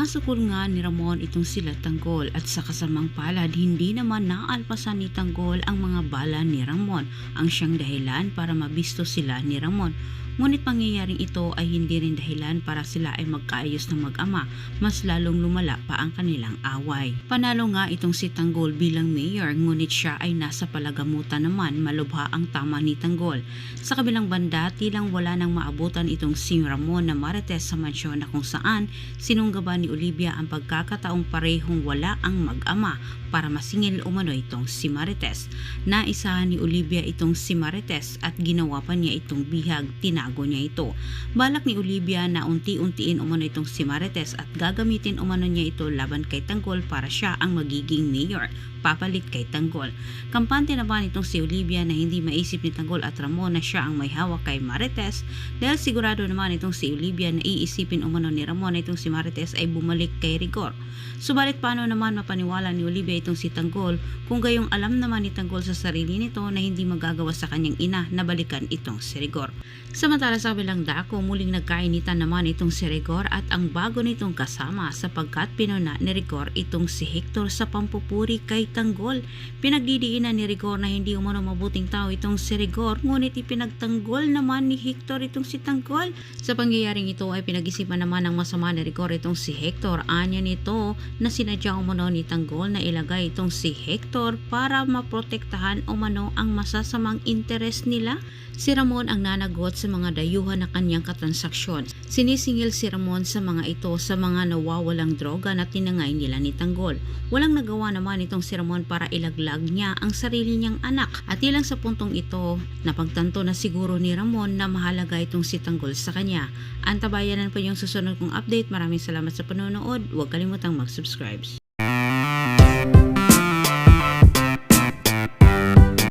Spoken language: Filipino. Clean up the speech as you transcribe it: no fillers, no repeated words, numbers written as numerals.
Nasukol nga ni Ramon itong sila Tanggol at sa kasamang palad hindi naman naalpasan ni Tanggol ang mga bala ni Ramon ang siyang dahilan para mabisto sila ni Ramon. Ngunit pangyayaring ito ay hindi rin dahilan para sila ay magkaayos ng mag-ama, mas lalong lumala pa ang kanilang away. Panalo nga itong si Tanggol bilang mayor, ngunit siya ay nasa palagamutan naman, malubha ang tama ni Tanggol. Sa kabilang banda, tilang wala nang maabutan itong si Ramon na marites sa mansyon na kung saan sinunggaban ni Olivia ang pagkakataong parehong wala ang mag-ama para masingil umano itong si Marites. Naisahan ni Olivia itong si Marites at ginawa pa niya itong bihag, tinago niya ito. Balak ni Olivia na unti-untiin umano itong si Marites at gagamitin umano niya ito laban kay Tanggol para siya ang magiging mayor, papalit kay Tanggol. Kampante naman itong si Olivia na hindi maisip ni Tanggol at Ramon na siya ang may hawak kay Marites dahil sigurado naman itong si Olivia na iisipin umano ni Ramon na itong si Marites ay bumalik kay Rigor. Subalit paano naman mapaniwala ni Olivia itong si Tanggol kung gayong alam naman ni Tanggol sa sarili nito na hindi magagawa sa kanyang ina na balikan itong si Rigor. Samantala sa kabilang dako, muling nagkainitan naman itong si Rigor at ang bago nitong kasama sapagkat pinuna ni Rigor itong si Hector sa pampupuri kay Tanggol. Pinagdidiinan ni Rigor na hindi umano mabuting tao itong si Rigor, ngunit ipinagtanggol naman ni Hector itong si Tanggol. Sa pangyayaring ito ay pinag-isipan naman ng masama ni Rigor itong si Hector. Anya nito na sinadya umano ni Tanggol na ilagay itong si Hector para maprotektahan umano ang masasamang interes nila. Si Ramon ang nanagot sa mga dayuhan na kanyang katransaksyon. Sinisingil si Ramon sa mga ito sa mga nawawalang droga na tinangay nila ni Tanggol. Walang nagawa naman itong si Ramon para ilaglag niya ang sarili niyang anak. At ilang sa puntong ito, napagtanto na siguro ni Ramon na mahalaga itong si Tanggol sa kanya. Antabayanan po yung susunod kong update. Maraming salamat sa panonood. Huwag kalimutang mag-subscribe.